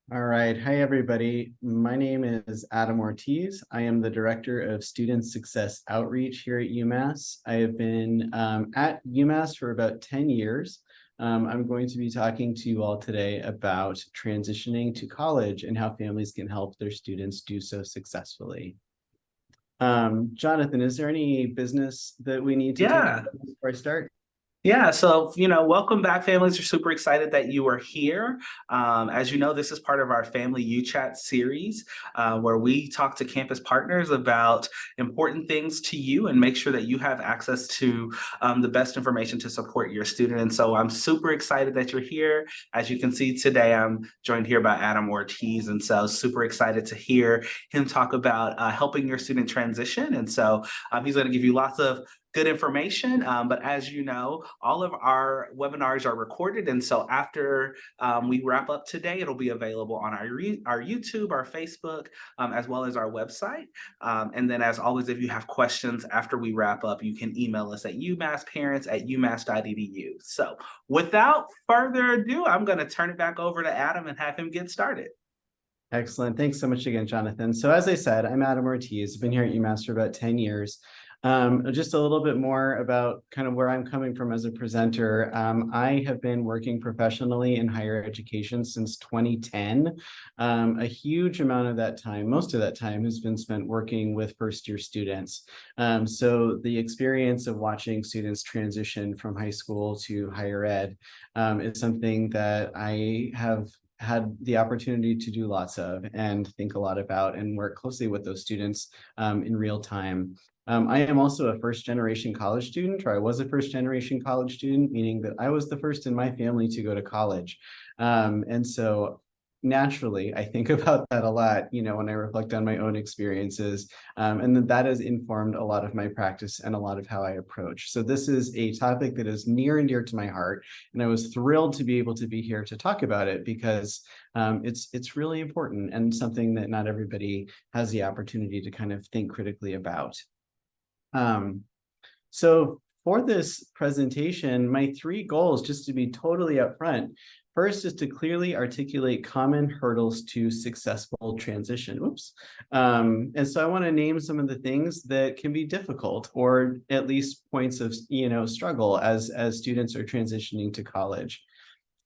All right. Hi, everybody. My name is Adam Ortiz. I am the Director of Student Success Outreach here at UMass. I have been at UMass for about 10 years. I'm going to be talking to you all today about transitioning to college and how families can help their students do so successfully. Jonathan, is there any business that we need to take care Yeah. of before I start? Yeah. So, welcome back, families. We're super excited that you are here. As you know, this is part of our Family U Chat series, where we talk to campus partners about important things to you and make sure that you have access to the best information to support your student. And so I'm super excited that you're here. As you can see today, I'm joined here by Adam Ortiz. And so super excited to hear him talk about helping your student transition. And so he's going to give you lots of good information. But as you know, all of our webinars are recorded. And so after we wrap up today, it'll be available on our YouTube, our Facebook, as well as our website. And then as always, if you have questions after we wrap up, you can email us at umassparents@umass.edu. So without further ado, I'm going to turn it back over to Adam and have him get started. Excellent. Thanks so much again, Jonathan. So as I said, I'm Adam Ortiz. I've been here at UMass for about 10 years. Just a little bit more about kind of where I'm coming from as a presenter. I have been working professionally in higher education since 2010. A huge amount of that time, most of that time has been spent working with first year students. So the experience of watching students transition from high school to higher ed is something that I have had the opportunity to do lots of and think a lot about and work closely with those students in real time. I am also a first generation college student, or I was a first generation college student, meaning that I was the first in my family to go to college. And so naturally, I think about that a lot, when I reflect on my own experiences. And that has informed a lot of my practice and a lot of how I approach. So this is a topic that is near and dear to my heart. And I was thrilled to be able to be here to talk about it because it's really important and something that not everybody has the opportunity to kind of think critically about. So for this presentation, my three goals, just to be totally upfront, first is to clearly articulate common hurdles to successful transition. Oops. And so I want to name some of the things that can be difficult or at least points of, struggle as students are transitioning to college.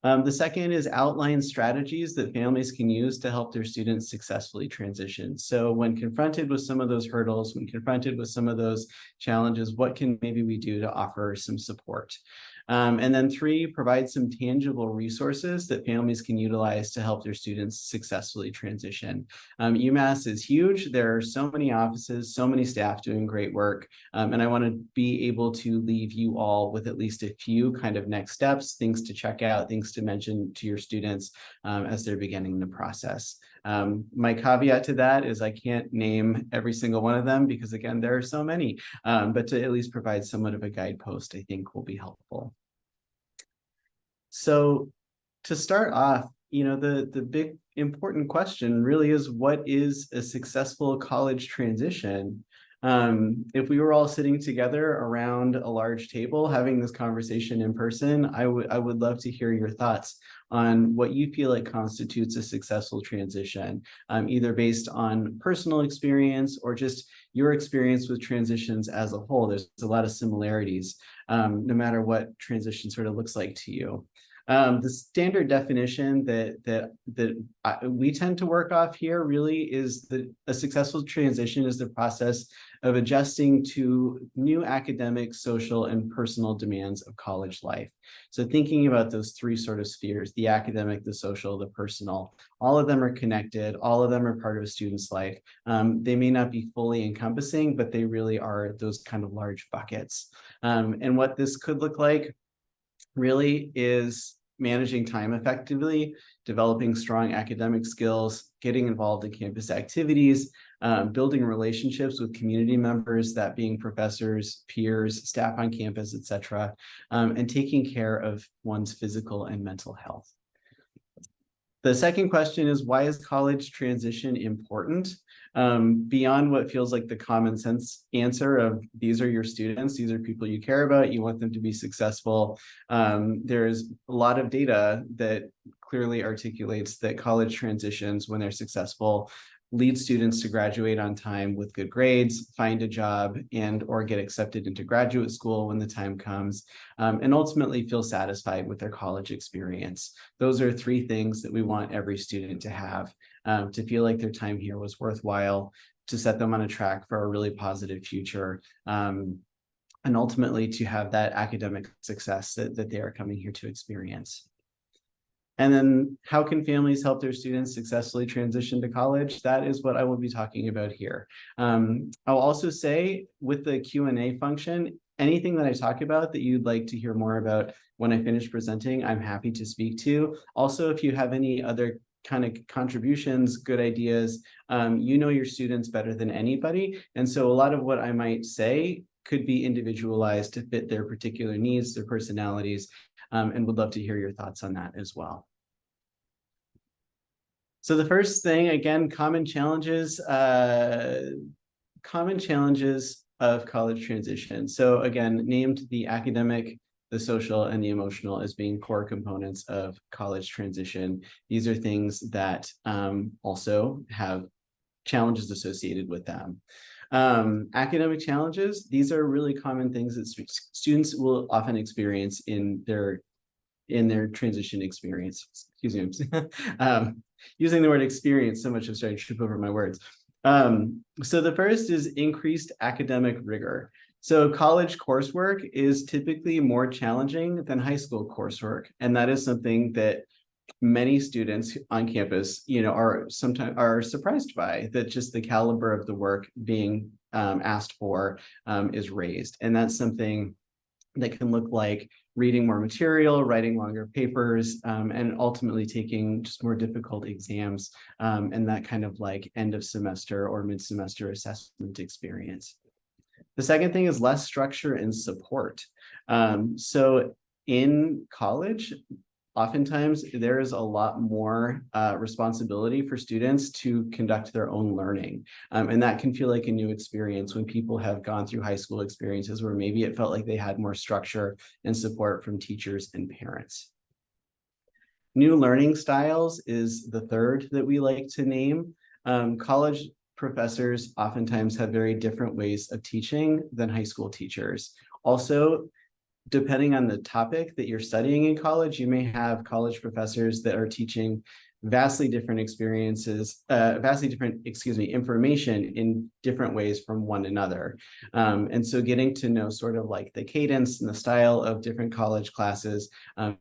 The second is outline strategies that families can use to help their students successfully transition. So when confronted with some of those hurdles, when confronted with some of those challenges, what can maybe we do to offer some support? And then three, provide some tangible resources that families can utilize to help their students successfully transition. UMass is huge. There are so many offices, so many staff doing great work. And I want to be able to leave you all with at least a few kind of next steps, things to check out, things to mention to your students as they're beginning the process. My caveat to that is I can't name every single one of them because again, there are so many, but to at least provide somewhat of a guidepost, I think will be helpful. So to start off, the big important question really is what is a successful college transition? If we were all sitting together around a large table having this conversation in person, I would love to hear your thoughts on what you feel like constitutes a successful transition, either based on personal experience or just your experience with transitions as a whole. There's a lot of similarities, no matter what transition sort of looks like to you. The standard definition that we tend to work off here really is that a successful transition is the process of adjusting to new academic, social, and personal demands of college life. So thinking about those three sort of spheres, the academic, the social, the personal, all of them are connected, all of them are part of a student's life. They may not be fully encompassing, but they really are those kind of large buckets. And what this could look like really is managing time effectively, developing strong academic skills, getting involved in campus activities, building relationships with community members, that being professors, peers, staff on campus, etc., and taking care of one's physical and mental health. The second question is, why is college transition important? Beyond what feels like the common sense answer of these are your students, these are people you care about, you want them to be successful. There's a lot of data that clearly articulates that college transitions, when they're successful, lead students to graduate on time with good grades, find a job, and or get accepted into graduate school when the time comes, and ultimately feel satisfied with their college experience. Those are three things that we want every student to have, to feel like their time here was worthwhile, to set them on a track for a really positive future, and ultimately to have that academic success that they are coming here to experience. And then how can families help their students successfully transition to college? That is what I will be talking about here. I'll also say with the Q&A function, anything that I talk about that you'd like to hear more about when I finish presenting, I'm happy to speak to. Also, if you have any other kind of contributions, good ideas, you know your students better than anybody. And so a lot of what I might say could be individualized to fit their particular needs, their personalities, and would love to hear your thoughts on that as well. So the first thing, again, common challenges of college transition. So again, named the academic, the social, and the emotional as being core components of college transition. These are things that also have challenges associated with them. Academic challenges, these are really common things that students will often experience in their transition experience. Excuse me. Using the word experience so much, I'm starting to trip over my words. So the first is increased academic rigor. So college coursework is typically more challenging than high school coursework, and that is something that many students on campus, are sometimes surprised by, that just the caliber of the work being asked for is raised, and that's something that can look like reading more material, writing longer papers, and ultimately taking just more difficult exams, and that kind of like end of semester or mid-semester assessment experience. The second thing is less structure and support. So in college, oftentimes there is a lot more responsibility for students to conduct their own learning. And that can feel like a new experience when people have gone through high school experiences where maybe it felt like they had more structure and support from teachers and parents. New learning styles is the third that we like to name. College professors oftentimes have very different ways of teaching than high school teachers. Also, depending on the topic that you're studying in college, you may have college professors that are teaching vastly different information in different ways from one another. And so getting to know sort of like the cadence and the style of different college classes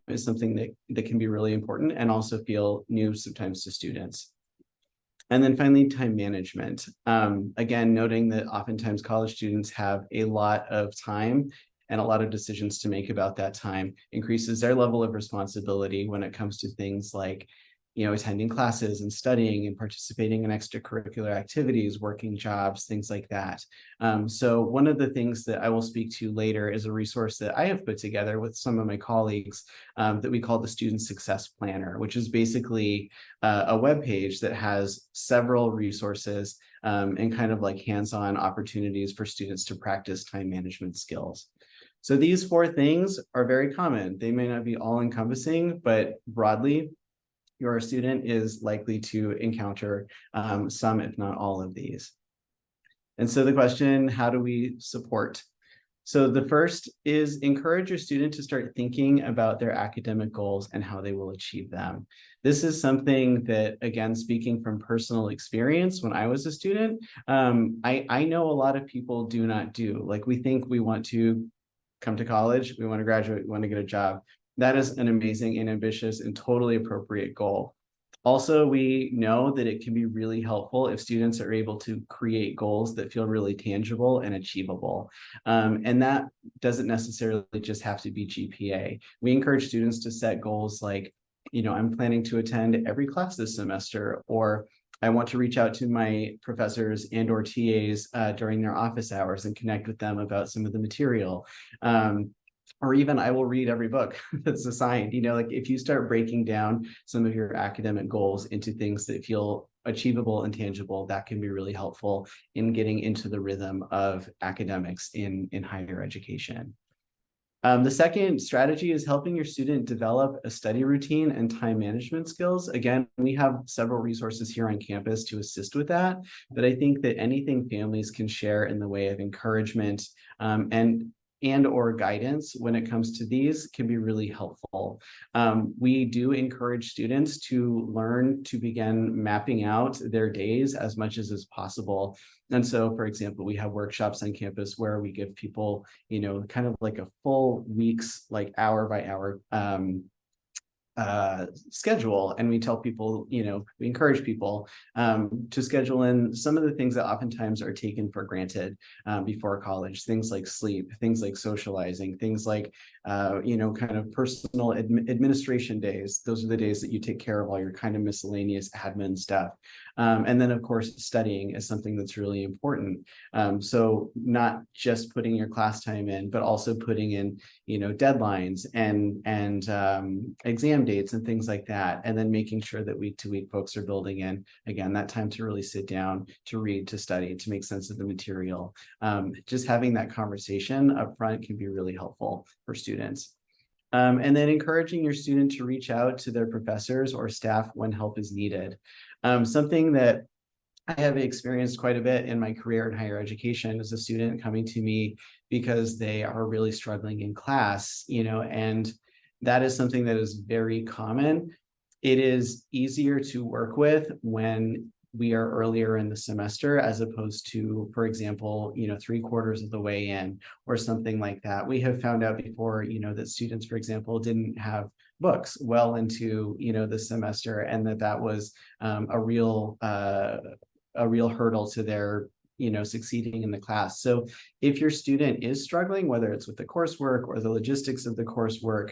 is something that can be really important and also feel new sometimes to students. And then finally, time management. Again, noting that oftentimes college students have a lot of time and a lot of decisions to make about that time, increases their level of responsibility when it comes to things like, attending classes and studying and participating in extracurricular activities, working jobs, things like that. So one of the things that I will speak to later is a resource that I have put together with some of my colleagues that we call the Student Success Planner, which is basically a web page that has several resources and kind of like hands-on opportunities for students to practice time management skills. So these four things are very common. They may not be all encompassing, but broadly, your student is likely to encounter some, if not all of these. And so the question, how do we support? So the first is encourage your student to start thinking about their academic goals and how they will achieve them. This is something that, again, speaking from personal experience, when I was a student, I know a lot of people do not do. Like, we think we want to come to college, we want to graduate, we want to get a job. That is an amazing and ambitious and totally appropriate goal. Also, we know that it can be really helpful if students are able to create goals that feel really tangible and achievable. And that doesn't necessarily just have to be GPA. We encourage students to set goals like, I'm planning to attend every class this semester, or I want to reach out to my professors and or TAs during their office hours and connect with them about some of the material. Or even I will read every book that's assigned. Like, if you start breaking down some of your academic goals into things that feel achievable and tangible, that can be really helpful in getting into the rhythm of academics in higher education. The second strategy is helping your student develop a study routine and time management skills. Again, we have several resources here on campus to assist with that, but I think that anything families can share in the way of encouragement and or guidance when it comes to these can be really helpful. We do encourage students to learn to begin mapping out their days as much as is possible. And so, for example, we have workshops on campus where we give people, kind of like a full week's, like hour by hour schedule, and we tell people, we encourage people to schedule in some of the things that oftentimes are taken for granted before college, things like sleep, things like socializing, things like kind of personal administration days. Those are the days that you take care of all your kind of miscellaneous admin stuff. And then, of course, studying is something that's really important. So not just putting your class time in, but also putting in, deadlines and exam dates and things like that. And then making sure that week to week folks are building in, again, that time to really sit down, to read, to study, to make sense of the material. Just having that conversation up front can be really helpful for students. And then encouraging your student to reach out to their professors or staff when help is needed. Something that I have experienced quite a bit in my career in higher education is a student coming to me because they are really struggling in class, and that is something that is very common. It is easier to work with when we are earlier in the semester, as opposed to, for example, 3/4 of the way in or something like that. We have found out before, that students, for example, didn't have books well into, the semester, and that was a real hurdle to their succeeding in the class. So if your student is struggling, whether it's with the coursework or the logistics of the coursework,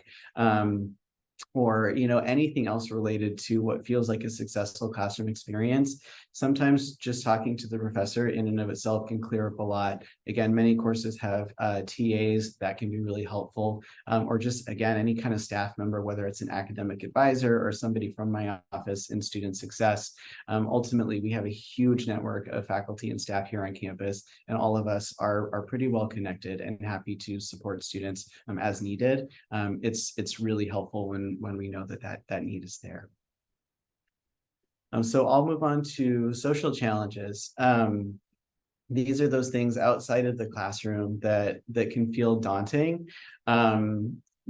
or anything else related to what feels like a successful classroom experience, sometimes just talking to the professor in and of itself can clear up a lot. Again, many courses have TAs that can be really helpful, or just, again, any kind of staff member, whether it's an academic advisor or somebody from my office in student success. Ultimately, we have a huge network of faculty and staff here on campus, and all of us are pretty well connected and happy to support students as needed. It's really helpful when we know that need is there. So I'll move on to social challenges. These are those things outside of the classroom that can feel daunting.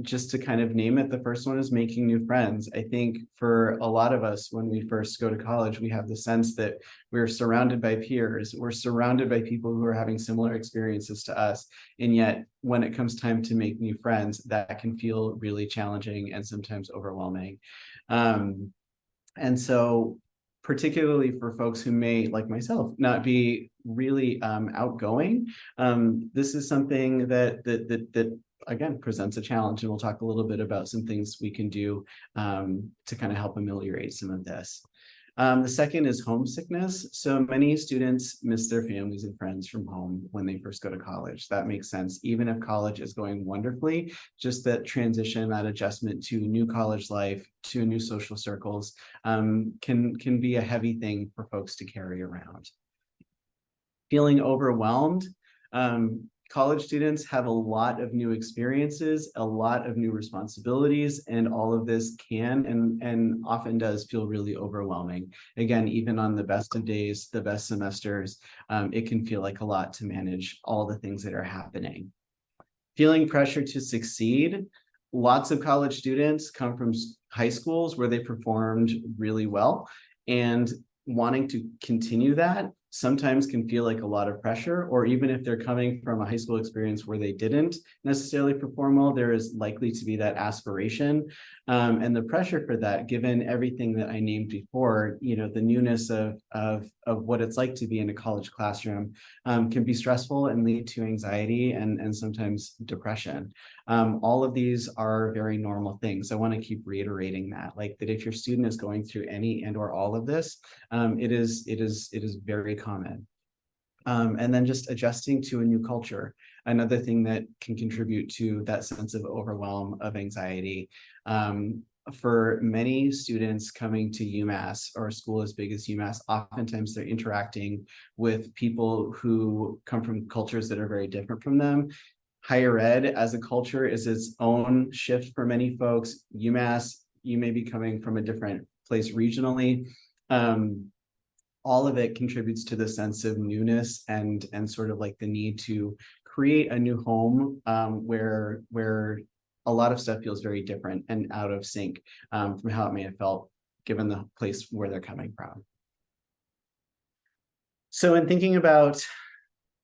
Just to kind of name it, the first one is making new friends. I think for a lot of us, when we first go to college, we have the sense that we're surrounded by peers, we're surrounded by people who are having similar experiences to us. And yet, when it comes time to make new friends, that can feel really challenging and sometimes overwhelming. And so, particularly for folks who may, like myself, not be really outgoing, this is something that again presents a challenge, and we'll talk a little bit about some things we can do to kind of help ameliorate some of this. The second is homesickness. So many students miss their families and friends from home when they first go to college. That makes sense. Even if college is going wonderfully, just that transition, that adjustment to new college life, to new social circles, can be a heavy thing for folks to carry around. Feeling overwhelmed. College students have a lot of new experiences, a lot of new responsibilities, and all of this can and often does feel really overwhelming. Again, even on the best of days, the best semesters, it can feel like a lot to manage all the things that are happening. Feeling pressure to succeed. Lots of college students come from high schools where they performed really well, and wanting to continue that sometimes can feel like a lot of pressure. Or even if they're coming from a high school experience where they didn't necessarily perform well, there is likely to be that aspiration and the pressure for that, given everything that I named before. The newness of what it's like to be in a college classroom can be stressful and lead to anxiety and sometimes depression. All of these are very normal things. I want to keep reiterating that if your student is going through any and or all of this, it is very common. And then just adjusting to a new culture, another thing that can contribute to that sense of overwhelm, of anxiety. For many students coming to UMass, or a school as big as UMass, oftentimes they're interacting with people who come from cultures that are very different from them. higher ed as a culture is its own shift for many folks. UMass, you may be coming from a different place regionally. All of it contributes to the sense of newness and sort of like the need to create a new home, where a lot of stuff feels very different and out of sync, from how it may have felt given the place where they're coming from. So in thinking about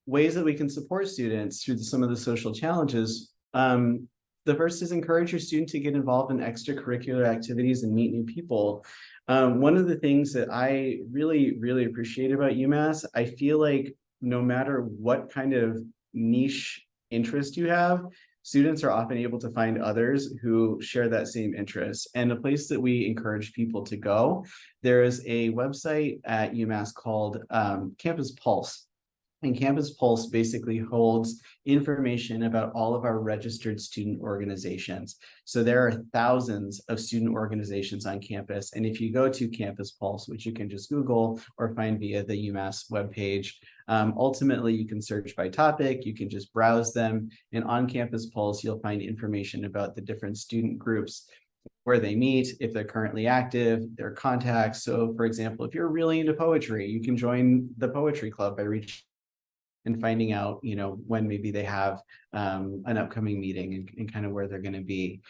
ways that we can support students through some of the social challenges, the first is encourage your student to get involved in extracurricular activities and meet new people. One of the things that I really, really appreciate about UMass, I feel like no matter what kind of niche interest you have, students are often able to find others who share that same interest. And a place that we encourage people to go, there is a website at UMass called Campus Pulse. And Campus Pulse basically holds information about all of our registered student organizations. So there are thousands of student organizations on campus. And if you go to Campus Pulse, which you can just Google or find via the UMass webpage, ultimately you can search by topic, you can just browse them. And on Campus Pulse, you'll find information about the different student groups, where they meet, if they're currently active, their contacts. So for example, if you're really into poetry, you can join the poetry club by reaching and finding out, when maybe they have an upcoming meeting and kind of where they're going to be.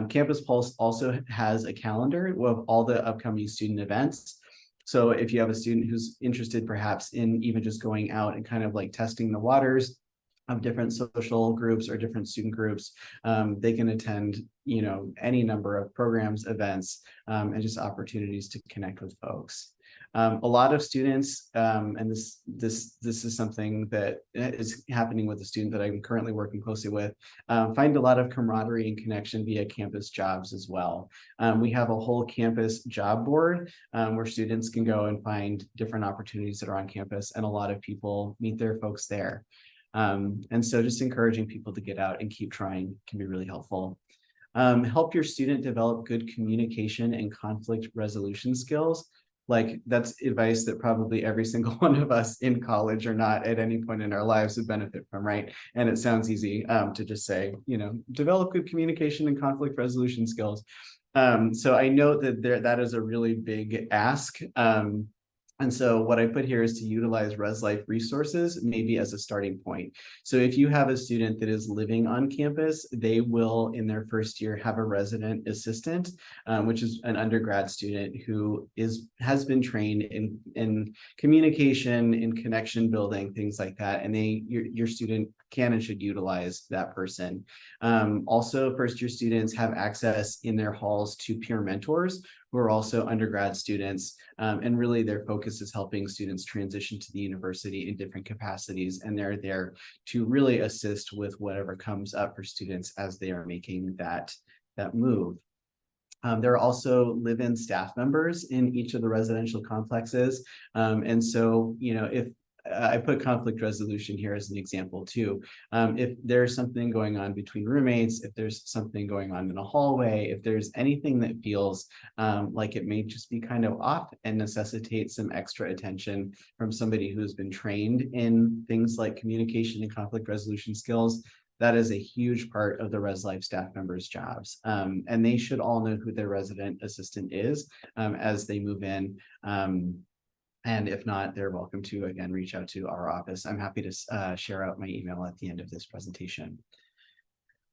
Campus Pulse also has a calendar of all the upcoming student events. So if you have a student who's interested perhaps in even just going out and kind of like testing the waters of different social groups or different student groups, they can attend, any number of programs, events, and just opportunities to connect with folks. A lot of students, and this is something that is happening with a student that I'm currently working closely with, find a lot of camaraderie and connection via campus jobs as well. We have a whole campus job board where students can go and find different opportunities that are on campus, and a lot of people meet their folks there. And so just encouraging people to get out and keep trying can be really helpful. Help your student develop good communication and conflict resolution skills. Like that's advice that probably every single one of us in college or not at any point in our lives would benefit from, right? And it sounds easy to just say, develop good communication and conflict resolution skills. So I know that that is a really big ask. And so what I put here is to utilize ResLife resources, maybe as a starting point. So if you have a student that is living on campus, they will in their first year have a resident assistant, which is an undergrad student who has been trained in communication, in connection building, things like that. And your student can and should utilize that person. Also, first year students have access in their halls to peer mentors who are also undergrad students. And really their focus is helping students transition to the university in different capacities. And they're there to really assist with whatever comes up for students as they are making that move. There are also live-in staff members in each of the residential complexes. And so, if I put conflict resolution here as an example too. If there's something going on between roommates, if there's something going on in a hallway, if there's anything that feels like it may just be kind of off and necessitate some extra attention from somebody who's been trained in things like communication and conflict resolution skills, that is a huge part of the ResLife staff members' jobs. And they should all know who their resident assistant is as they move in. And if not, they're welcome to, again, reach out to our office. I'm happy to share out my email at the end of this presentation.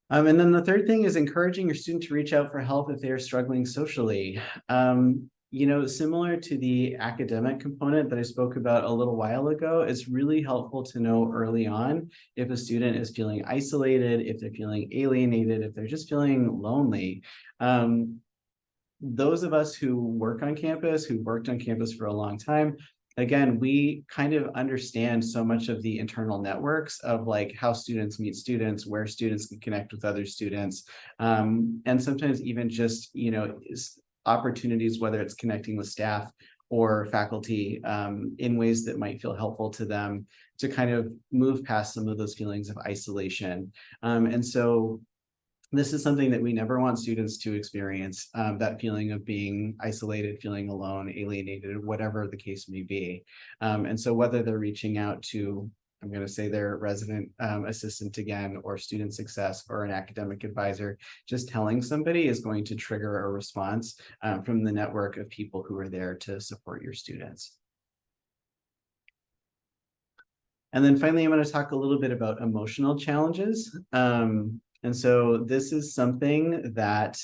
And then the third thing is encouraging your student to reach out for help if they are struggling socially. Similar to the academic component that I spoke about a little while ago, it's really helpful to know early on if a student is feeling isolated, if they're feeling alienated, if they're just feeling lonely. Those of us who work on campus, who worked on campus for a long time, again, we kind of understand so much of the internal networks of like how students meet students, where students can connect with other students, and sometimes even just, opportunities, whether it's connecting with staff or faculty in ways that might feel helpful to them to kind of move past some of those feelings of isolation. And so this is something that we never want students to experience, that feeling of being isolated, feeling alone, alienated, whatever the case may be. And so whether they're reaching out to I'm going to say their resident assistant again, or student success, or an academic advisor. Just telling somebody is going to trigger a response from the network of people who are there to support your students. And then finally, I'm going to talk a little bit about emotional challenges. And so this is something that,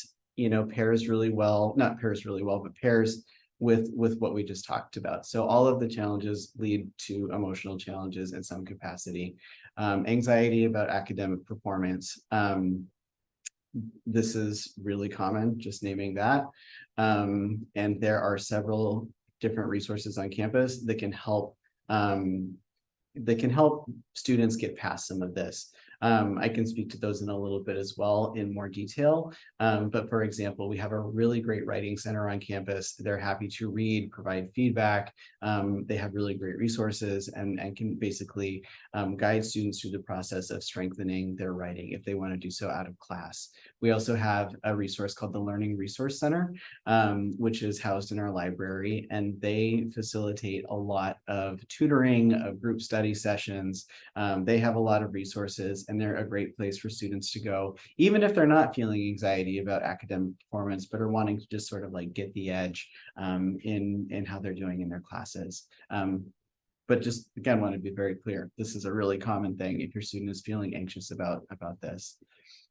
pairs really well, not pairs really well, but pairs with what we just talked about. So all of the challenges lead to emotional challenges in some capacity. Anxiety about academic performance. This is really common, just naming that. And there are several different resources on campus that can help students get past some of this. I can speak to those in a little bit as well in more detail. But for example, we have a really great writing center on campus. They're happy to read, provide feedback. They have really great resources and can basically guide students through the process of strengthening their writing if they want to do so out of class. We also have a resource called the Learning Resource Center, which is housed in our library, and they facilitate a lot of tutoring, of group study sessions. They have a lot of resources, and they're a great place for students to go, even if they're not feeling anxiety about academic performance, but are wanting to just sort of like get the edge in how they're doing in their classes. But just again, want to be very clear, this is a really common thing if your student is feeling anxious about this.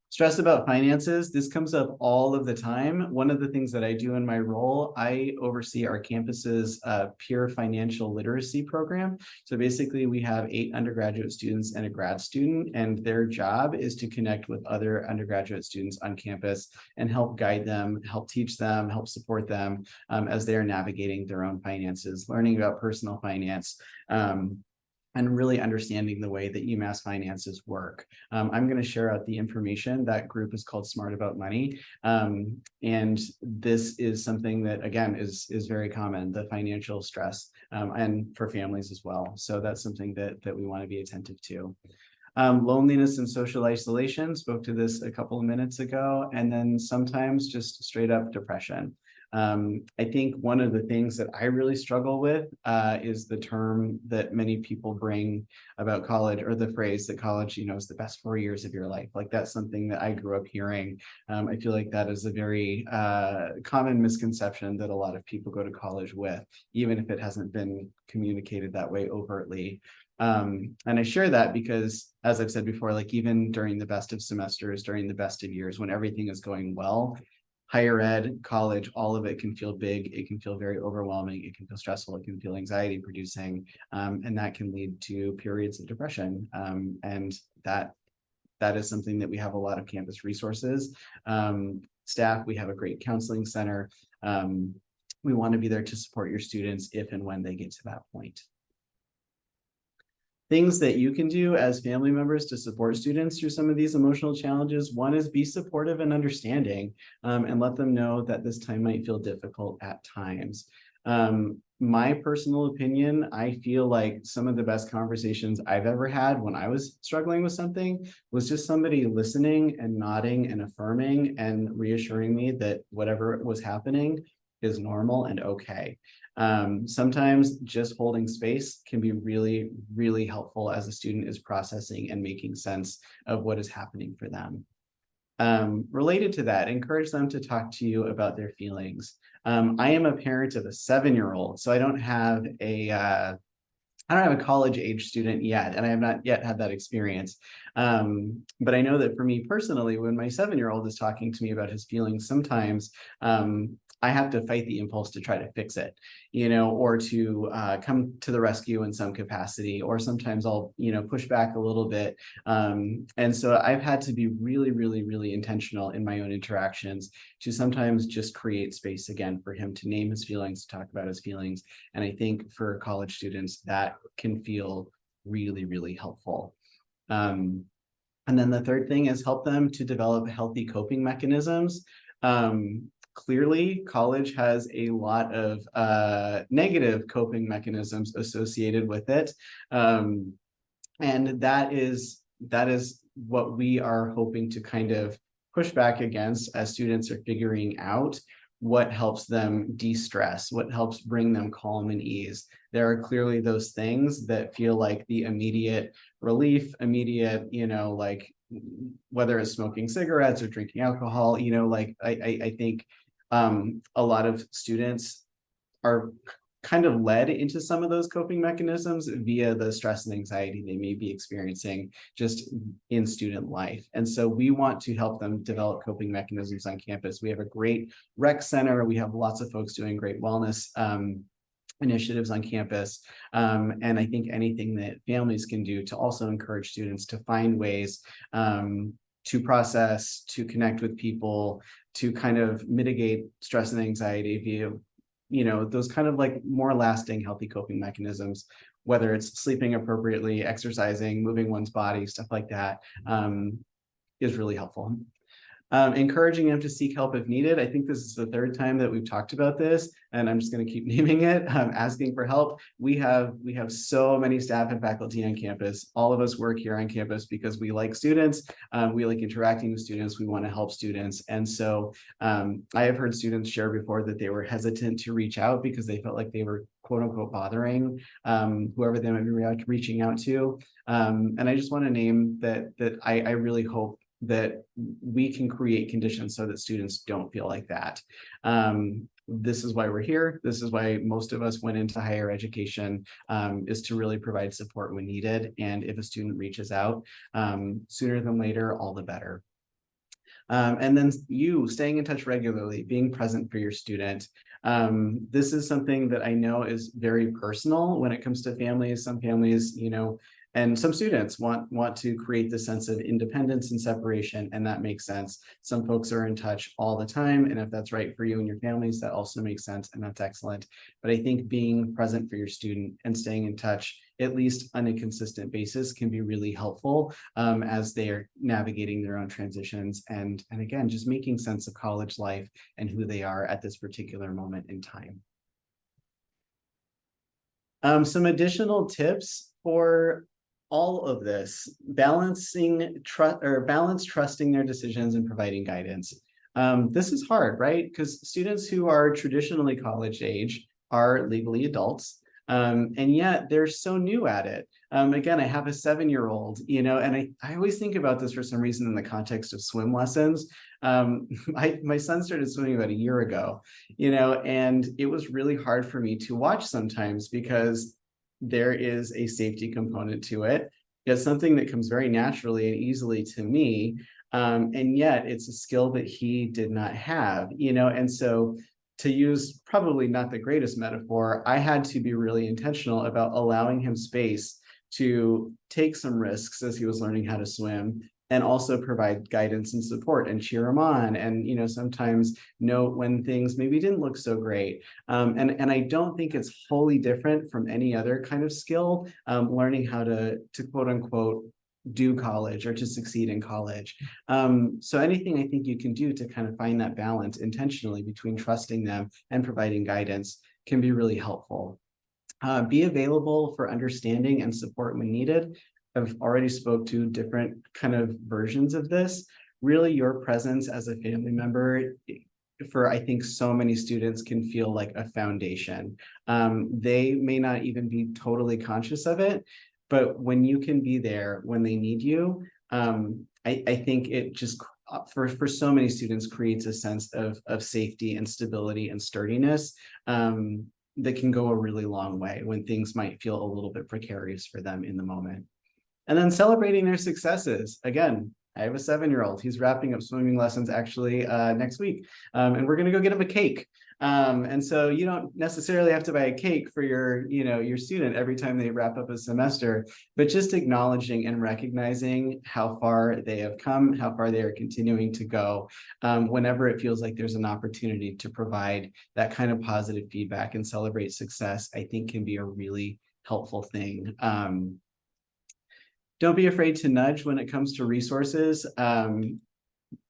Stress about finances, this comes up all of the time. One of the things that I do in my role, I oversee our campus's peer financial literacy program. So basically we have 8 undergraduate students and a grad student, and their job is to connect with other undergraduate students on campus and help guide them, help teach them, help support them as they are navigating their own finances, learning about personal finance, and really understanding the way that UMass finances work. I'm going to share out the information. That group is called Smart About Money. And this is something that, again, is very common, the financial stress, and for families as well. So that's something that we want to be attentive to. Loneliness and social isolation, spoke to this a couple of minutes ago, and then sometimes just straight up depression. I think one of the things that I really struggle with is the term that many people bring about college, or the phrase that college, is the best 4 years of your life. Like that's something that I grew up hearing. I feel like that is a very common misconception that a lot of people go to college with, even if it hasn't been communicated that way overtly. And I share that because, as I've said before, like even during the best of semesters, during the best of years, when everything is going well, higher ed, college, all of it can feel big. It can feel very overwhelming. It can feel stressful. It can feel anxiety producing, and that can lead to periods of depression. And that is something that we have a lot of campus resources. Staff, we have a great counseling center. We want to be there to support your students if and when they get to that point. Things that you can do as family members to support students through some of these emotional challenges. One is be supportive and understanding, and let them know that this time might feel difficult at times. My personal opinion, I feel like some of the best conversations I've ever had when I was struggling with something was just somebody listening and nodding and affirming and reassuring me that whatever was happening is normal and okay. Sometimes just holding space can be really, really helpful as a student is processing and making sense of what is happening for them. Related to that, encourage them to talk to you about their feelings. I am a parent of a 7-year-old, so I don't have a college age student yet, and I have not yet had that experience. But I know that for me personally, when my 7-year-old is talking to me about his feelings, sometimes I have to fight the impulse to try to fix it, or to come to the rescue in some capacity, or sometimes I'll, push back a little bit. And so I've had to be really, really, really intentional in my own interactions to sometimes just create space again for him to name his feelings, to talk about his feelings. And I think for college students, that can feel really, really helpful. And then the third thing is help them to develop healthy coping mechanisms. Clearly, college has a lot of negative coping mechanisms associated with it. And that is what we are hoping to kind of push back against as students are figuring out what helps them de-stress, what helps bring them calm and ease. There are clearly those things that feel like the immediate relief, immediate, like whether it's smoking cigarettes or drinking alcohol, like I think a lot of students are kind of led into some of those coping mechanisms via the stress and anxiety they may be experiencing just in student life. And so we want to help them develop coping mechanisms on campus. We have a great rec center. We have lots of folks doing great wellness initiatives on campus. And I think anything that families can do to also encourage students to find ways to process, to connect with people, to kind of mitigate stress and anxiety via those kind of like more lasting healthy coping mechanisms, whether it's sleeping appropriately, exercising, moving one's body, stuff like that, is really helpful. Encouraging them to seek help if needed. I think this is the third time that we've talked about this, and I'm just going to keep naming it. Asking for help. We have so many staff and faculty on campus. All of us work here on campus because we like students. We like interacting with students. We want to help students. And so I have heard students share before that they were hesitant to reach out because they felt like they were quote unquote bothering whoever they might be reaching out to. And I just want to name that I really hope that we can create conditions so that students don't feel like that. This is why we're here. This is why most of us went into higher education, is to really provide support when needed. And if a student reaches out sooner than later, all the better. And then you staying in touch regularly, being present for your student. This is something that I know is very personal when it comes to families. Some families, and some students want to create the sense of independence and separation, and that makes sense. Some folks are in touch all the time, and if that's right for you and your families, that also makes sense, and that's excellent. But I think being present for your student and staying in touch, at least on a consistent basis, can be really helpful as they are navigating their own transitions, and again, just making sense of college life and who they are at this particular moment in time. Some additional tips for all of this: balance trusting their decisions and providing guidance. This is hard, right? Because students who are traditionally college age are legally adults, and yet they're so new at it. Again, I have a 7-year-old, and I always think about this for some reason in the context of swim lessons. My son started swimming about a year ago, and it was really hard for me to watch sometimes because there is a safety component to it. It's something that comes very naturally and easily to me. And yet it's a skill that he did not have, and so to use probably not the greatest metaphor, I had to be really intentional about allowing him space to take some risks as he was learning how to swim, and also provide guidance and support and cheer him on, and sometimes note when things maybe didn't look so great. And I don't think it's wholly different from any other kind of skill, learning how to quote unquote do college or to succeed in college. So anything I think you can do to kind of find that balance intentionally between trusting them and providing guidance can be really helpful. Be available for understanding and support when needed. I've already spoke to different kind of versions of this. Really, your presence as a family member for, I think, so many students can feel like a foundation. They may not even be totally conscious of it, but when you can be there when they need you, I think it just, for so many students, creates a sense of safety and stability and sturdiness that can go a really long way when things might feel a little bit precarious for them in the moment. And then celebrating their successes. Again, I have a 7-year-old. He's wrapping up swimming lessons actually next week. And we're going to go get him a cake. And so you don't necessarily have to buy a cake for your student every time they wrap up a semester, but just acknowledging and recognizing how far they have come, how far they are continuing to go, whenever it feels like there's an opportunity to provide that kind of positive feedback and celebrate success, I think can be a really helpful thing. Don't be afraid to nudge when it comes to resources.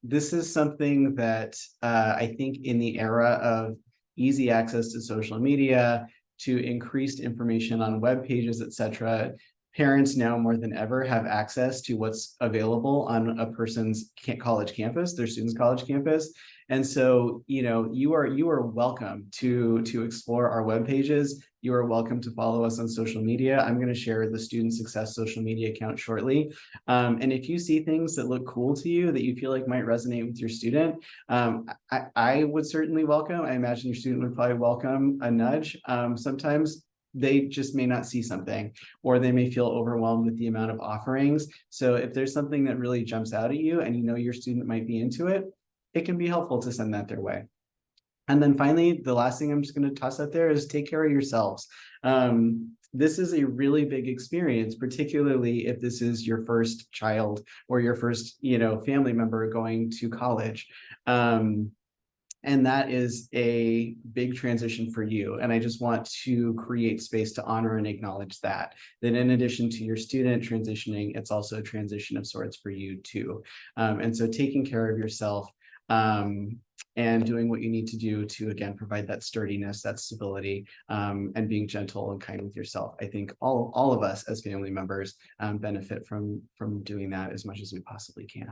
This is something that I think in the era of easy access to social media, to increased information on web pages, etc., parents now more than ever have access to what's available on a person's college campus, their student's college campus. And so, you are welcome to explore our web pages. You are welcome to follow us on social media. I'm going to share the Student Success social media account shortly. And if you see things that look cool to you that you feel like might resonate with your student, I would certainly welcome. I imagine your student would probably welcome a nudge. Sometimes they just may not see something, or they may feel overwhelmed with the amount of offerings. So if there's something that really jumps out at you and your student might be into it, it can be helpful to send that their way. And then finally, the last thing I'm just going to toss out there is take care of yourselves. This is a really big experience, particularly if this is your first child or your first, family member going to college. And that is a big transition for you. And I just want to create space to honor and acknowledge that in addition to your student transitioning, it's also a transition of sorts for you too. And so taking care of yourself, and doing what you need to do to, again, provide that sturdiness, that stability, and being gentle and kind with yourself. I think all of us as family members benefit from doing that as much as we possibly can.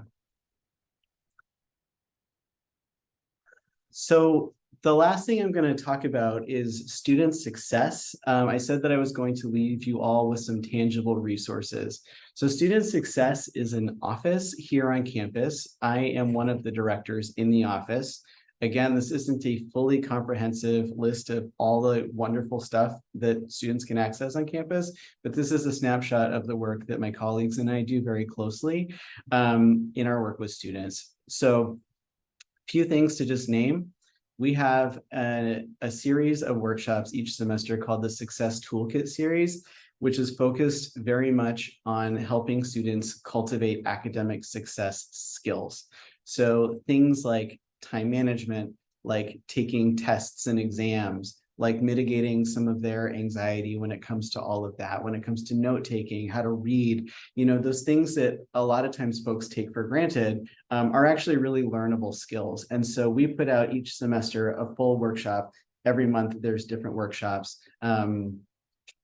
So the last thing I'm going to talk about is student success. I said that I was going to leave you all with some tangible resources. So student success is an office here on campus. I am one of the directors in the office. Again, this isn't a fully comprehensive list of all the wonderful stuff that students can access on campus, but this is a snapshot of the work that my colleagues and I do very closely in our work with students. So few things to just name. We have a series of workshops each semester called the Success Toolkit series, which is focused very much on helping students cultivate academic success skills. So things like time management, like taking tests and exams, like mitigating some of their anxiety when it comes to all of that, when it comes to note taking, how to read, those things that a lot of times folks take for granted are actually really learnable skills. And so we put out each semester a full workshop. Every month there's different workshops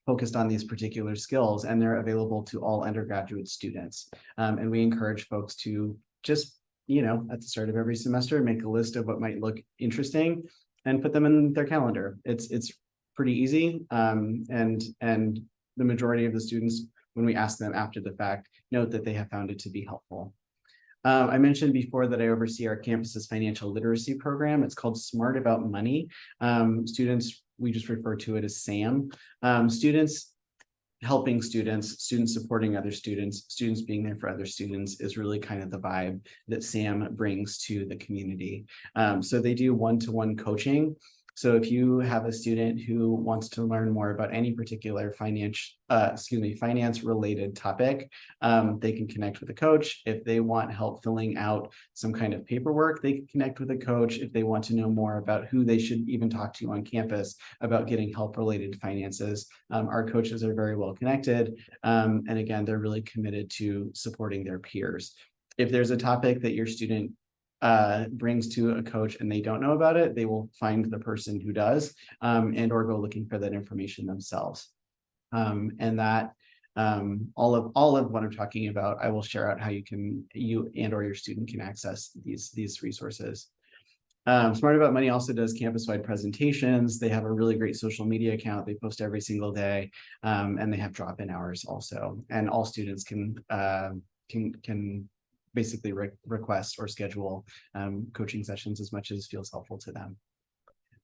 focused on these particular skills, and they're available to all undergraduate students. And we encourage folks to just, at the start of every semester, make a list of what might look interesting and put them in their calendar. It's pretty easy. And the majority of the students, when we ask them after the fact, note that they have found it to be helpful. I mentioned before that I oversee our campus's financial literacy program. It's called Smart About Money. Students, we just refer to it as SAM. Students helping students, students supporting other students, students being there for other students is really kind of the vibe that SAM brings to the community. So they do one-to-one coaching. So if you have a student who wants to learn more about any particular finance related topic, they can connect with a coach. If they want help filling out some kind of paperwork, they can connect with a coach. If they want to know more about who they should even talk to on campus about getting help related to finances, our coaches are very well connected. And again, they're really committed to supporting their peers. If there's a topic that your student brings to a coach and they don't know about it, they will find the person who does, and or go looking for that information themselves. And that all of what I'm talking about, I will share out how you and or your student can access these resources. Smart About Money also does campus-wide presentations. They have a really great social media account. They post every single day, and they have drop-in hours also. And all students can basically request or schedule coaching sessions as much as feels helpful to them.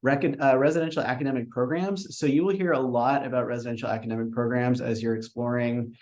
Residential academic programs. So you will hear a lot about residential academic programs as you're exploring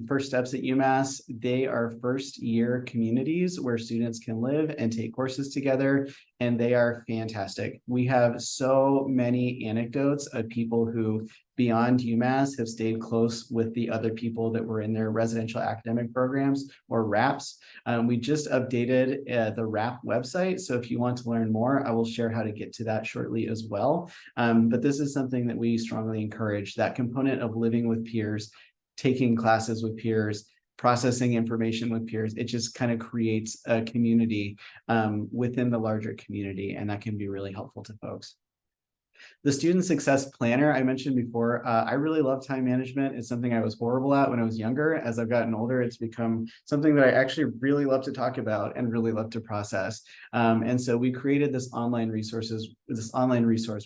First Steps at UMass. They are first year communities where students can live and take courses together, and they are fantastic. We have so many anecdotes of people who beyond UMass have stayed close with the other people that were in their residential academic programs or RAPs. We just updated the RAP website. So if you want to learn more, I will share how to get to that shortly as well. But this is something that we strongly encourage, that component of living with peers, taking classes with peers, processing information with peers. It just kind of creates a community within the larger community, and that can be really helpful to folks. The student success planner I mentioned before, I really love time management. It's something I was horrible at when I was younger. As I've gotten older, it's become something that I actually really love to talk about and really love to process. And so we created this online resource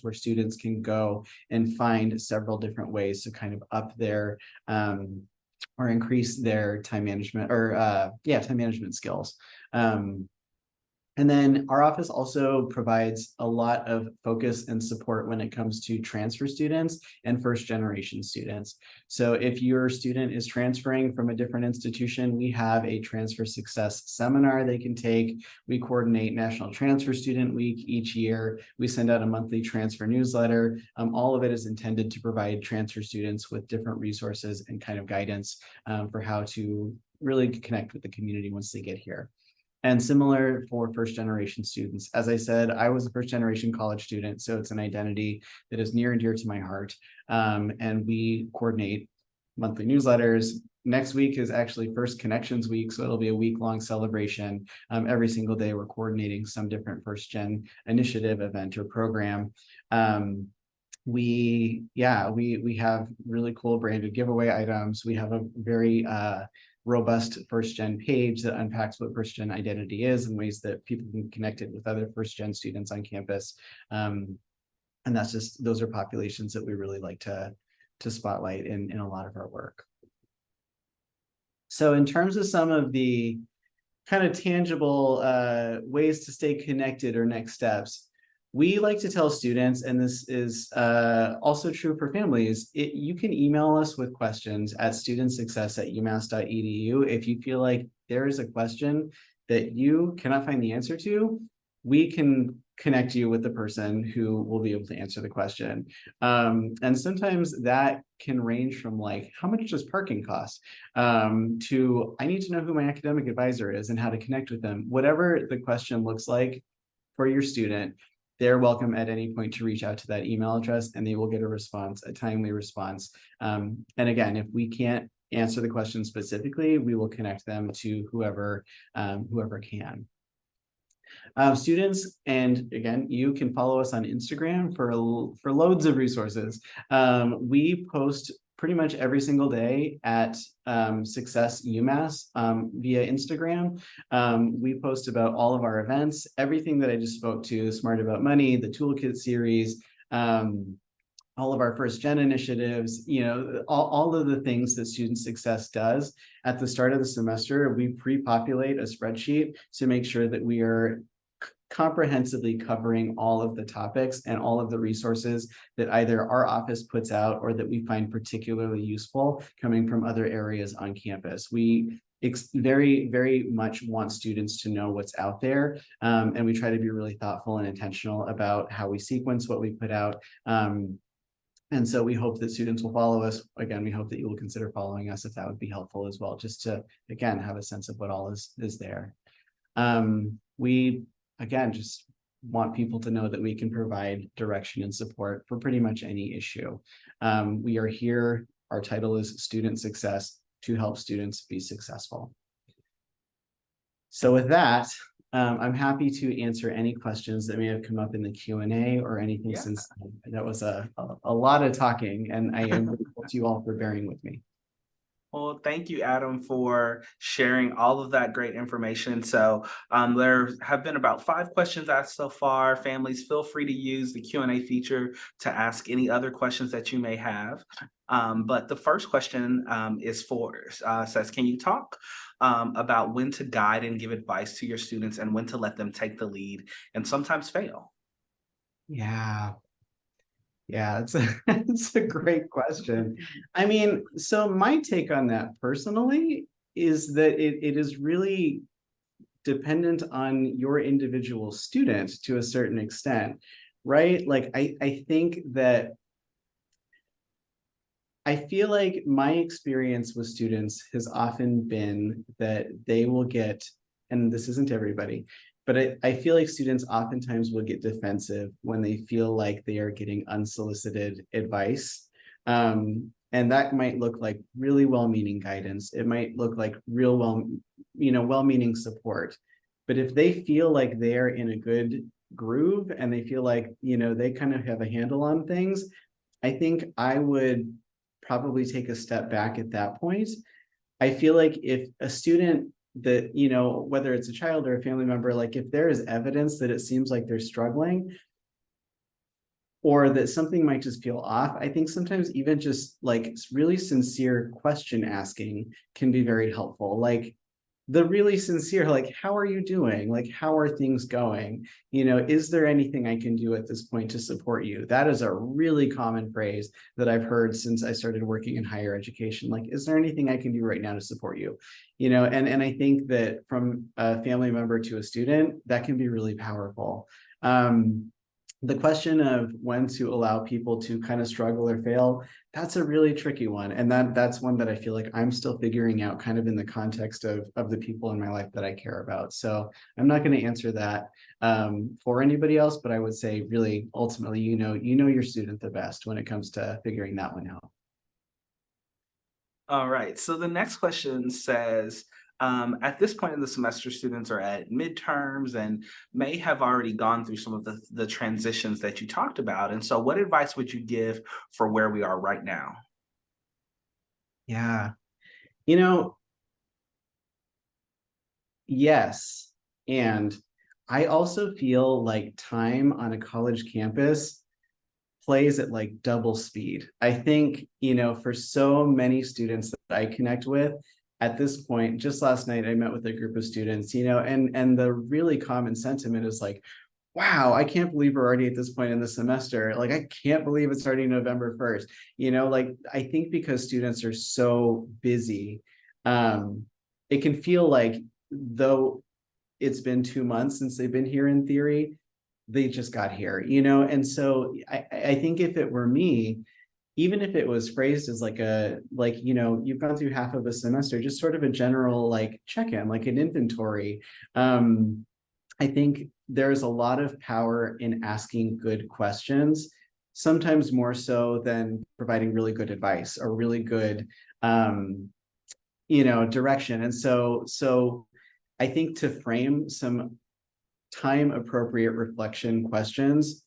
where students can go and find several different ways to kind of up their or increase their time management or time management skills. And then our office also provides a lot of focus and support when it comes to transfer students and first generation students. So if your student is transferring from a different institution, we have a transfer success seminar they can take. We coordinate National Transfer Student Week each year. We send out a monthly transfer newsletter. All of it is intended to provide transfer students with different resources and kind of guidance for how to really connect with the community once they get here. And similar for first generation students. As I said, I was a first generation college student, so it's an identity that is near and dear to my heart. And we coordinate monthly newsletters. Next week is actually First Connections Week, so it'll be a week-long celebration. Every single day we're coordinating some different first gen initiative, event, or program. We have really cool branded giveaway items. We have a very robust first gen page that unpacks what first gen identity is and ways that people can connect it with other first gen students on campus. And those are populations that we really like to spotlight in a lot of our work. So in terms of some of the kind of tangible ways to stay connected or next steps, we like to tell students, and this is also true for families, you can email us with questions at studentsuccess@umass.edu. If you feel like there is a question that you cannot find the answer to, we can connect you with the person who will be able to answer the question. And sometimes that can range from like, how much does parking cost? To, I need to know who my academic advisor is and how to connect with them. Whatever the question looks like for your student, they're welcome at any point to reach out to that email address and they will get a response, a timely response. And again, if we can't answer the question specifically, we will connect them to whoever can. Students, and again, you can follow us on Instagram for loads of resources. We post pretty much every single day at Success UMass via Instagram. We post about all of our events, everything that I just spoke to, Smart About Money, the Toolkit series, all of our first gen initiatives, all of the things that Student Success does. At the start of the semester, we pre-populate a spreadsheet to make sure that we are comprehensively covering all of the topics and all of the resources that either our office puts out or that we find particularly useful coming from other areas on campus. We very, very much want students to know what's out there. And we try to be really thoughtful and intentional about how we sequence what we put out. And so we hope that students will follow us. Again, we hope that you will consider following us if that would be helpful as well, just to, again, have a sense of what all is there. We, again, just want people to know that we can provide direction and support for pretty much any issue. We are here, our title is Student Success, to help students be successful. So with that, I'm happy to answer any questions that may have come up in the Q&A or anything since that was a lot of talking, and I am grateful to you all for bearing with me. Well, thank you, Adam, for sharing all of that great information. So there have been about 5 questions asked so far. Families, feel free to use the Q&A feature to ask any other questions that you may have. But the first question says, can you talk about when to guide and give advice to your students and when to let them take the lead and sometimes fail? Yeah, it's a great question. I mean, so my take on that personally is that it is really dependent on your individual student to a certain extent, right? Like, I think that I feel like my experience with students has often been that they will get, and this isn't everybody, but I feel like students oftentimes will get defensive when they feel like they are getting unsolicited advice. And that might look like really well-meaning guidance. It might look like well-meaning support. But if they feel like they're in a good groove and they feel like, they kind of have a handle on things, I think I would probably take a step back at that point. I feel like if a student that, whether it's a child or a family member, like if there is evidence that it seems like they're struggling or that something might just feel off, I think sometimes even just like really sincere question asking can be very helpful. Like the really sincere, like, how are you doing? Like, how are things going? Is there anything I can do at this point to support you? That is a really common phrase that I've heard since I started working in higher education. Like, is there anything I can do right now to support you? And I think that from a family member to a student, that can be really powerful. The question of when to allow people to kind of struggle or fail, that's a really tricky one. And that's one that I feel like I'm still figuring out kind of in the context of the people in my life that I care about. So I'm not going to answer that for anybody else, but I would say really ultimately, your student the best when it comes to figuring that one out. All right. So the next question says, at this point in the semester, students are at midterms and may have already gone through some of the transitions that you talked about. And so, what advice would you give for where we are right now? Yeah. You know, yes. And I also feel like time on a college campus plays at like double speed. I think, for so many students that I connect with at this point, just last night I met with a group of students, and the really common sentiment is like, wow, I can't believe we're already at this point in the semester. Like, I can't believe it's starting November 1st. Like I think because students are so busy, um, it can feel like though it's been 2 months since they've been here in theory, they just got here, and so I think if it were me, even if it was phrased as like you've gone through half of a semester, just sort of a general like check-in, like an inventory. I think there's a lot of power in asking good questions, sometimes more so than providing really good advice or really good direction. And so I think to frame some time appropriate reflection questions.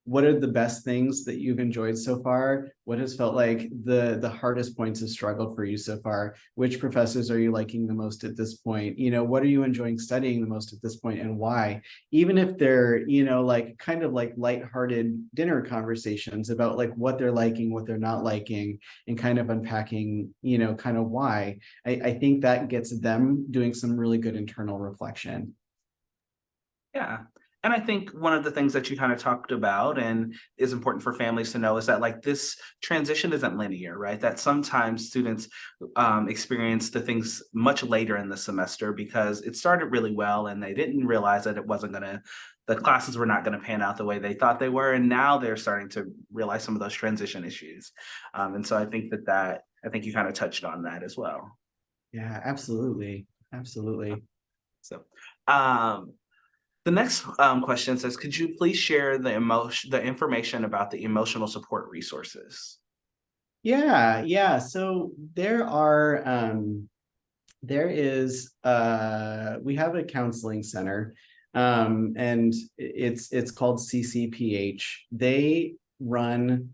What are the best things that you've enjoyed so far? What has felt like the hardest points of struggle for you so far? Which professors are you liking the most at this point? What are you enjoying studying the most at this point and why? Even if they're, like kind of like lighthearted dinner conversations about like what they're liking, what they're not liking, and kind of unpacking, kind of why. I think that gets them doing some really good internal reflection. Yeah. And I think one of the things that you kind of talked about and is important for families to know is that like this transition isn't linear, right? That sometimes students experience the things much later in the semester because it started really well and they didn't realize that it wasn't going to, the classes were not going to pan out the way they thought they were. And now they're starting to realize some of those transition issues. And so I think I think you kind of touched on that as well. Yeah, absolutely. Absolutely. So, um, the next question says, could you please share the information about the emotional support resources? Yeah. So there is we have a counseling center, and it's called CCPH. They run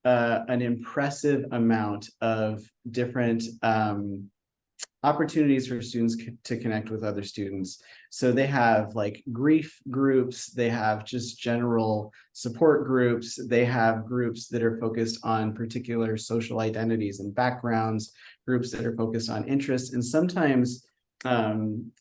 an impressive amount of different opportunities for students to connect with other students. So they have like grief groups, they have just general support groups, they have groups that are focused on particular social identities and backgrounds, groups that are focused on interests, and sometimes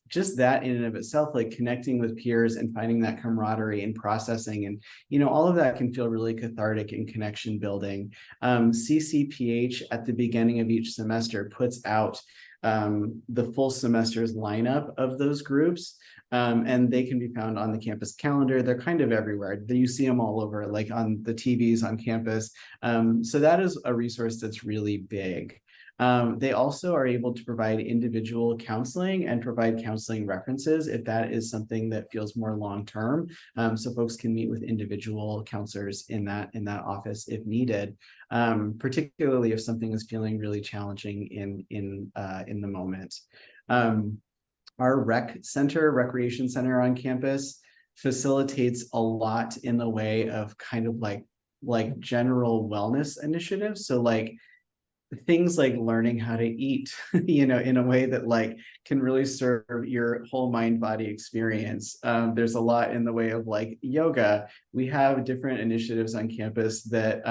just that in and of itself, like connecting with peers and finding that camaraderie and processing, and all of that can feel really cathartic and connection building. CCPH at the beginning of each semester puts out the full semester's lineup of those groups. And they can be found on the campus calendar. They're kind of everywhere. You see them all over, like on the TVs on campus. So that is a resource that's really big. They also are able to provide individual counseling and provide counseling references if that is something that feels more long-term. So folks can meet with individual counselors in that office if needed, particularly if something is feeling really challenging in the moment. Our recreation center on campus facilitates a lot in the way of kind of like general wellness initiatives. So like things like learning how to eat, in a way that like can really serve your whole mind body experience. There's a lot in the way of like yoga. We have different initiatives on campus that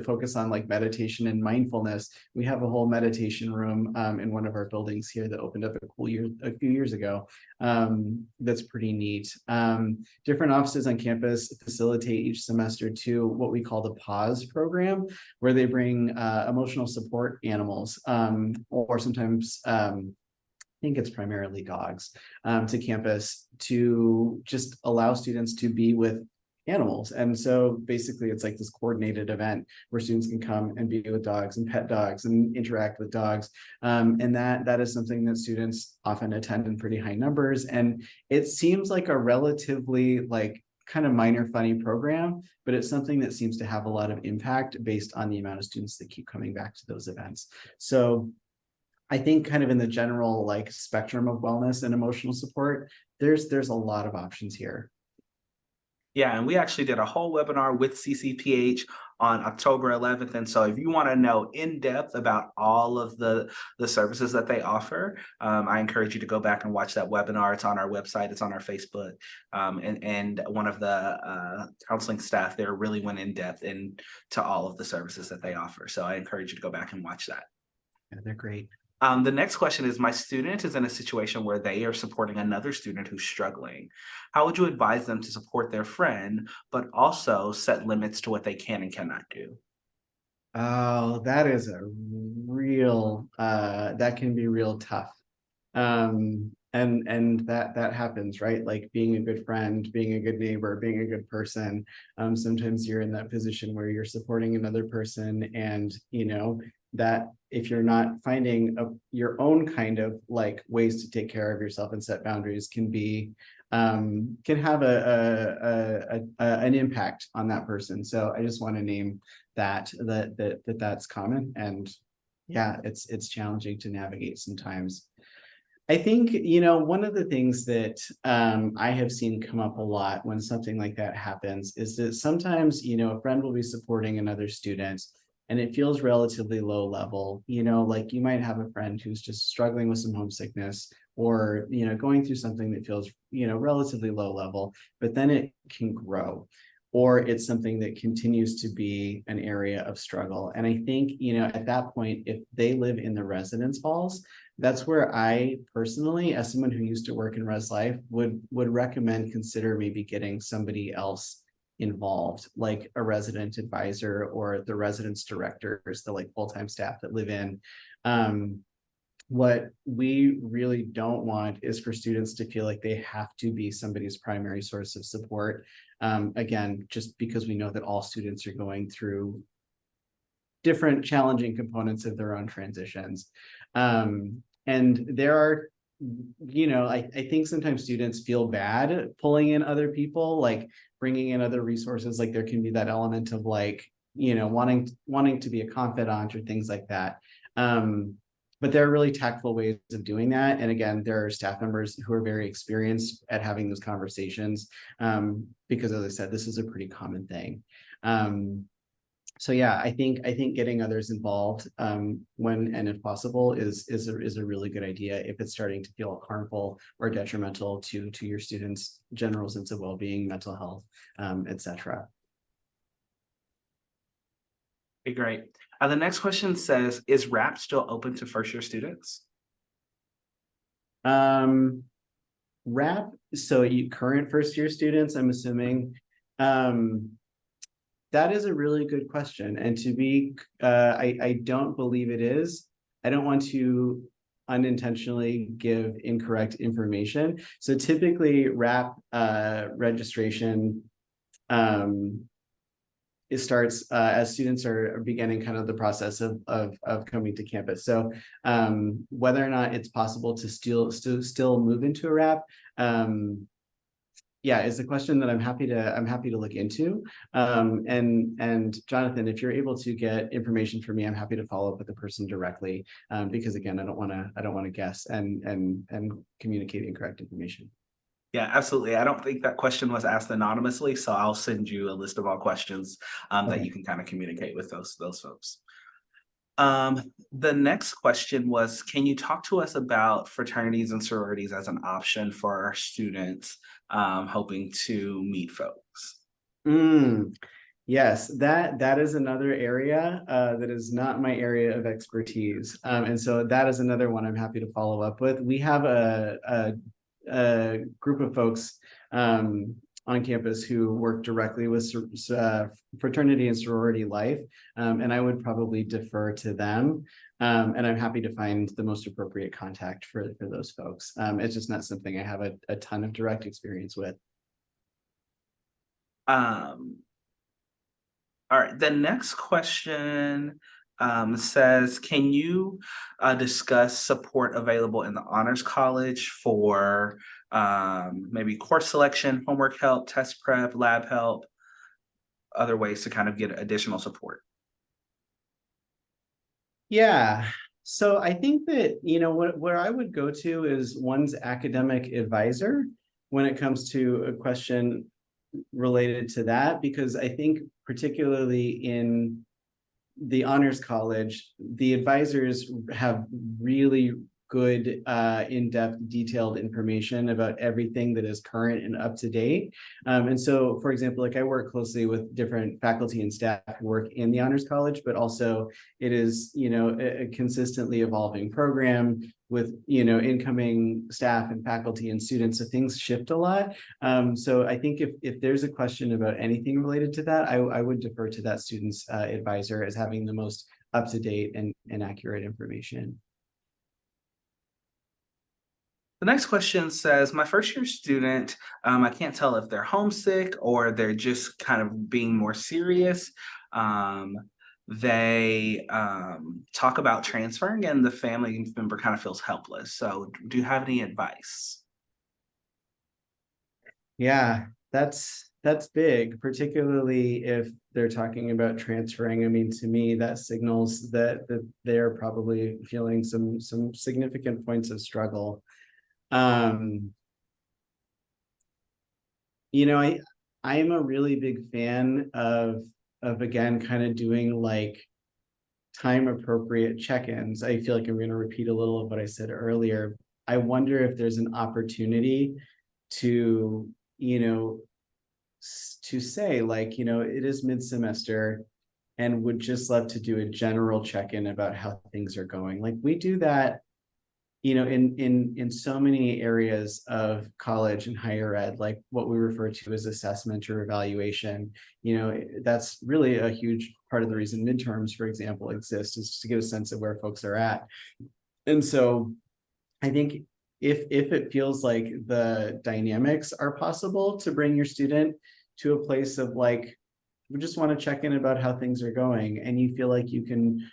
focus on like meditation and mindfulness. We have a whole meditation room in one of our buildings here that opened up a few years ago. That's pretty neat. Different offices on campus facilitate each semester to what we call the pause program, where they bring emotional support animals, or sometimes I think it's primarily dogs, to campus to just allow students to be with animals. And so basically it's like this coordinated event where students can come and be with dogs and pet dogs and interact with dogs. And that is something that students often attend in pretty high numbers. And it seems like a relatively like kind of minor funny program, but it's something that seems to have a lot of impact based on the amount of students that keep coming back to those events. So I think kind of in the general like spectrum of wellness and emotional support, there's a lot of options here. Yeah, and we actually did a whole webinar with CCPH on October 11th. And so if you want to know in depth about all of the services that they offer, I encourage you to go back and watch that webinar. It's on our website, it's on our Facebook. And one of the counseling staff there really went in depth into all of the services that they offer. So I encourage you to go back and watch that. Yeah, they're great. The next question is, my student is in a situation where they are supporting another student who's struggling. How would you advise them to support their friend, but also set limits to what they can and cannot do? Oh, that is a real that can be real tough. And that happens, right? Like being a good friend, being a good neighbor, being a good person. Sometimes you're in that position where you're supporting another person, and that if you're not finding your own kind of like ways to take care of yourself and set boundaries can have an impact on that person. So I just want to name that's common. And yeah, it's challenging to navigate sometimes. I think, one of the things that I have seen come up a lot when something like that happens is that sometimes, a friend will be supporting another student and it feels relatively low level. Like you might have a friend who's just struggling with some homesickness, or, going through something that feels, relatively low level, but then it can grow. Or it's something that continues to be an area of struggle. And I think, at that point, if they live in the residence halls, that's where I personally, as someone who used to work in res life, would consider maybe getting somebody else involved, like a resident advisor or the residence directors, the like full-time staff that live in. What we really don't want is for students to feel like they have to be somebody's primary source of support. Again, just because we know that all students are going through different challenging components of their own transitions. And there are, I think sometimes students feel bad pulling in other people, like bringing in other resources. Like there can be that element of like, wanting to be a confidant or things like that. But there are really tactful ways of doing that. And again, there are staff members who are very experienced at having those conversations, because as I said, this is a pretty common thing. So yeah, I think getting others involved when and if possible is a really good idea if it's starting to feel harmful or detrimental to your students' general sense of well-being, mental health, etc. Okay, great. The next question says, is RAP still open to first-year students? RAP, so you current first-year students, I'm assuming. That is a really good question. And to be, I don't believe it is. I don't want to unintentionally give incorrect information. So typically RAP registration, it starts as students are beginning kind of the process of coming to campus. So whether or not it's possible to still move into a RAP, yeah, is a question that I'm happy to look into. And Jonathan, if you're able to get information for me, I'm happy to follow up with the person directly, because again, I don't want to guess and communicate incorrect information. Yeah, absolutely. I don't think that question was asked anonymously, so I'll send you a list of all questions that Okay. you can kind of communicate with those folks. The next question was, can you talk to us about fraternities and sororities as an option for our students hoping to meet folks? Mm, yes, that is another area that is not my area of expertise. And so that is another one I'm happy to follow up with. We have a group of folks on campus who work directly with fraternity and sorority life, and I would probably defer to them. And I'm happy to find the most appropriate contact for those folks. It's just not something I have a ton of direct experience with. Um, all right, the next question says, can you discuss support available in the Honors College for maybe course selection, homework help, test prep, lab help, other ways to kind of get additional support? Yeah. So I think that, where I would go to is one's academic advisor when it comes to a question related to that, because I think particularly in the honors college, the advisors have really good in-depth detailed information about everything that is current and up to date. And so, for example, like I work closely with different faculty and staff who work in the honors college, but also it is, a consistently evolving program with, incoming staff and faculty and students. So things shift a lot. So I think if there's a question about anything related to that, I would defer to that student's advisor as having the most up-to-date and accurate information. The next question says, my first year student, I can't tell if they're homesick or they're just kind of being more serious. Um, they talk about transferring and the family member kind of feels helpless. So, do you have any advice? Yeah, that's big, particularly if they're talking about transferring. I mean, to me, that signals that they're probably feeling some significant points of struggle. Um, I am a really big fan of again kind of doing like time appropriate check-ins. I feel like I'm going to repeat a little of what I said earlier. I wonder if there's an opportunity to, to say like, it is mid-semester and would just love to do a general check-in about how things are going. Like we do that, in so many areas of college and higher ed, like what we refer to as assessment or evaluation. That's really a huge part of the reason midterms, for example, exist, is to get a sense of where folks are at. And so I think if it feels like the dynamics are possible to bring your student to a place of like, we just want to check in about how things are going, and you feel like you can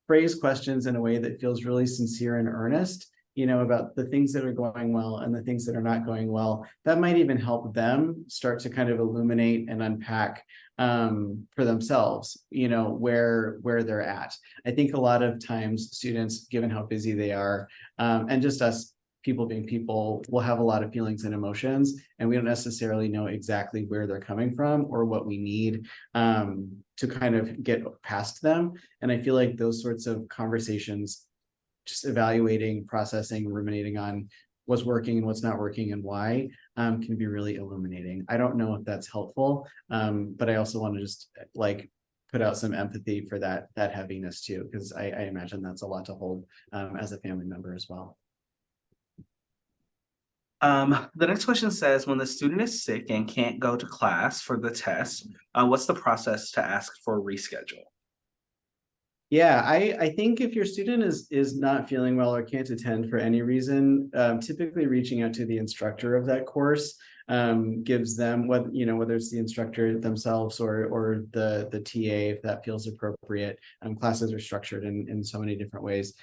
phrase questions in a way that feels really sincere and earnest, about the things that are going well and the things that are not going well, that might even help them start to kind of illuminate and unpack for themselves, where they're at. I think a lot of times students, given how busy they are, and just us people being people, will have a lot of feelings and emotions, and we don't necessarily know exactly where they're coming from or what we need to kind of get past them. And I feel like those sorts of conversations, just evaluating, processing, ruminating on what's working and what's not working and why, can be really illuminating. I don't know if that's helpful, but I also want to just like put out some empathy for that heaviness too, because I imagine that's a lot to hold as a family member as well. The next question says, when the student is sick and can't go to class for the test, what's the process to ask for a reschedule? Yeah, I think if your student is not feeling well or can't attend for any reason, typically reaching out to the instructor of that course gives them whether it's the instructor themselves or the TA, if that feels appropriate. Classes are structured in so many different ways.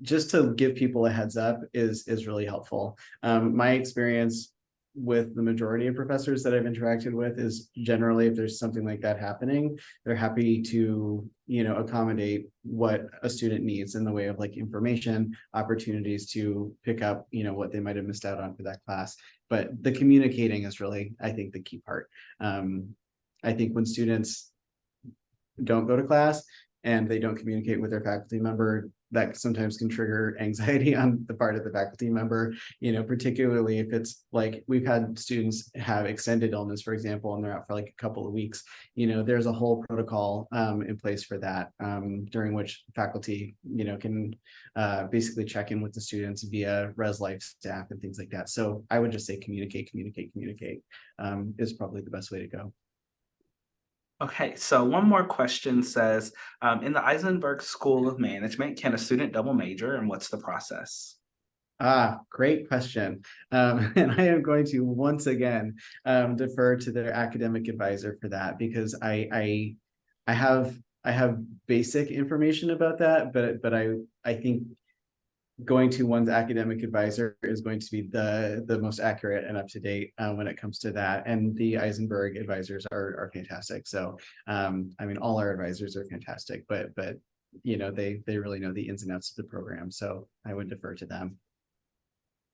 Just to give people a heads up is really helpful. My experience with the majority of professors that I've interacted with is generally if there's something like that happening, they're happy to, accommodate what a student needs in the way of like information, opportunities to pick up, what they might have missed out on for that class. But the communicating is really, I think, the key part. I think when students don't go to class and they don't communicate with their faculty member, that sometimes can trigger anxiety on the part of the faculty member, particularly if it's like we've had students have extended illness, for example, and they're out for like a couple of weeks. There's a whole protocol in place for that, during which faculty, can basically check in with the students via Res Life staff and things like that. So I would just say communicate is probably the best way to go. Okay, so one more question says, in the Eisenberg School of Management, can a student double major and what's the process? Great question. And I am going to once again defer to their academic advisor for that because I have basic information about that, but I think going to one's academic advisor is going to be the most accurate and up to date when it comes to that. And the Eisenberg advisors are fantastic. So I mean, all our advisors are fantastic, but they really know the ins and outs of the program. So I would defer to them.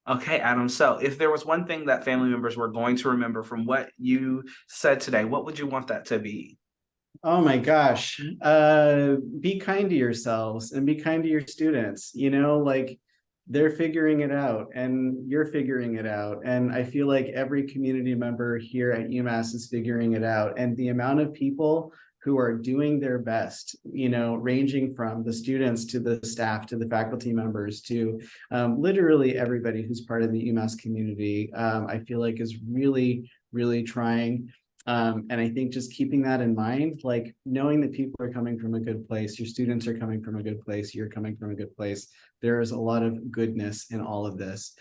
Okay, Adam. So if there was one thing that family members were going to remember from what you said today, what would you want that to be? Oh my gosh. Be kind to yourselves and be kind to your students, like they're figuring it out and you're figuring it out. And I feel like every community member here at UMass is figuring it out. And the amount of people who are doing their best, ranging from the students to the staff to the faculty members to literally everybody who's part of the UMass community, I feel like is really, really trying. And I think just keeping that in mind, like knowing that people are coming from a good place, your students are coming from a good place, you're coming from a good place. There is a lot of goodness in all of this,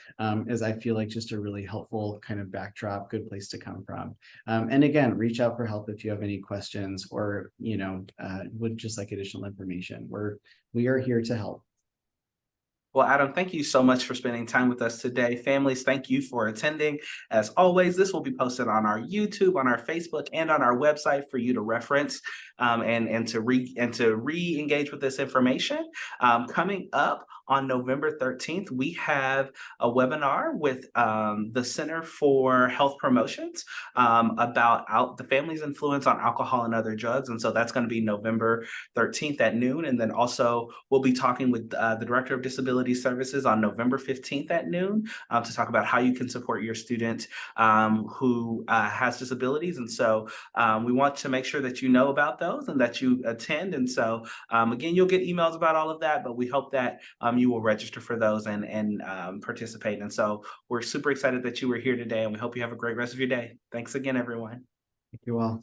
as I feel like just a really helpful kind of backdrop, good place to come from. And again, reach out for help if you have any questions or, would just like additional information. We are here to help. Well, Adam, thank you so much for spending time with us today. Families, thank you for attending. As always, this will be posted on our YouTube, on our Facebook, and on our website for you to reference and to re-engage with this information. Coming up on November 13th, we have a webinar with the Center for Health Promotions about the family's influence on alcohol and other drugs. And so that's going to be November 13th at noon. And then also we'll be talking with the Director of Disability Services on November 15th at noon to talk about how you can support your student who has disabilities. And so we want to make sure that you know about those and that you attend. And so again, you'll get emails about all of that, but we hope that you will register for those and participate. And so we're super excited that you were here today and we hope you have a great rest of your day. Thanks again, everyone. Thank you all.